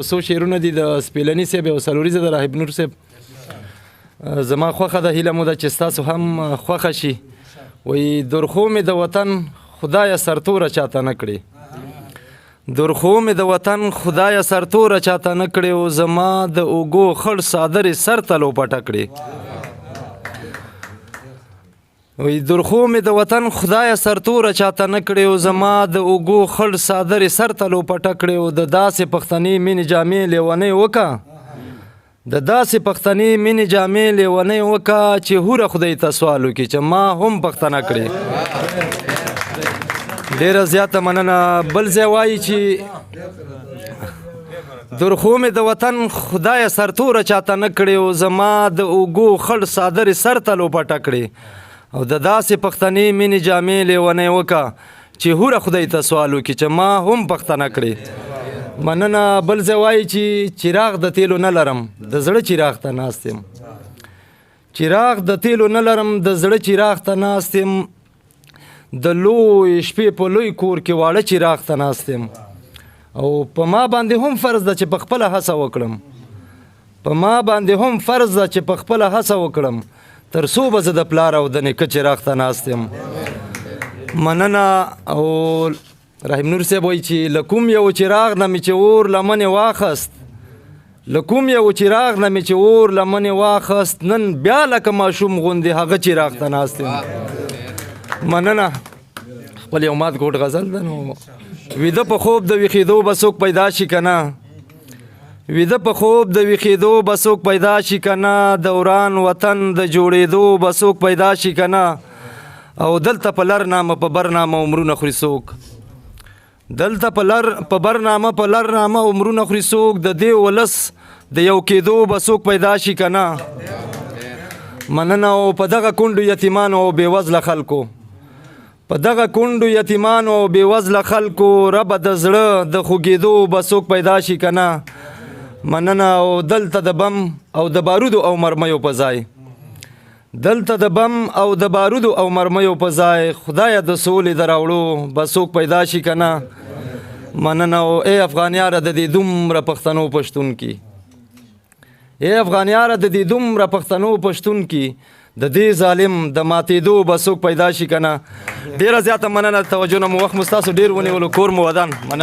څو شعرونه دي د سپیلني صاحب او سلوریزه د راهب نور صاحب زما خوښه ده، هیله مو ده چې ستاسو هم خوښه شي. وایي درخو مې د وطن خدایه سرتوره چاته نه کړې، درخو مې د وطن خدایه سرتوره چاته نه کړې، او زما د اوږو خړ څادرې سر ته لوپټه کړې. وی درخو مې د وطن خدایه سرتوره چاته نه کړې، او زما د اوږو خړ څادرې سر ته لوپټه کړې. او د داسې پښتنې مینې جامې لیونۍ وکه، د داسې پښتنې مینې جامې لیونۍ وکه، چې هوره خدای ته سوال وکړي چې ما هم پښتنه کړې. ډېره زیاته مننه. بل ځای وایي چې درخو مې د وطن خدایه سرتوره چاته نه کړې، او زما د اوږو خړ څادرې سر ته لوپټه کړې. او د داسې پښتنې مینې جامې لیونۍ وکه، چې هوره خدای ته سوال وکړي چې ما هم پښتنه کړې. مننه. بل ځای وایي چې چراغ د تیلو نه لرم، د زړه چراغ ته ناست یم، چراغ د تیلو نه لرم، د زړه چراغ ته ناست یم، د لوی شپې په لوی کور کې واړه چراغ ته ناست یم. او په ما باندې هم فرض ده چې په خپله هڅه وکړم، په ما باندې هم فرض ده چې په خپله هڅه وکړم، تر څو به زه د پلار او د نیکه چراغ ته ناست یم. مننه. او رحیم نور صاحب وایي چې له کوم یو چراغ نه مې چې اور لمنې واخست، له کوم یو چراغ نه مې چې اور لمنې واخست، نن بیا لکه ماشوم غوندې هغه چراغ ته ناست یم. مننه. خپل یو مات ګوټ غزل ده نو ویده په خوب د ویښېدو به څوک پیدا شي که نه، ویده په خوب د ویښېدو به څوک پیدا شي که نه، دوران وطن د جوړېدو به څوک پیدا شي که نه. او دلته په لر نامه په بر نامه عمرونه خوري څوک، دلته په بر نامه په لر نامه عمرونه خوري څوک، د دې ولس د یو کېدو به څوک پیدا شي که نه. مننه. او په دغه کونډو یتیمانو او بېوزله خلکو، په دغه کونډو یتیمانو او بېوزله خلکو، ربه د زړه د خوږېدو به څوک پیدا شي که نه. مننه. او دلته د بم او د بارودو او مرمیو په ځای، دلته د بم او د بارودو او مرمیو په ځای، خدایه د سولې د راوړو به څوک پیدا شي که نه. مننه. او ای افغان یاره د دې دومره پښتنو پښتون کې، ای افغان یاره د دې دومره پښتنو پښتون کې، د دې ظالم د ماتېدو به څوک پیدا شي که نه. ډېره زیاته مننه. توجه نه مو وخت مو ستاسو ډېر ونیولو. کور مو ودان.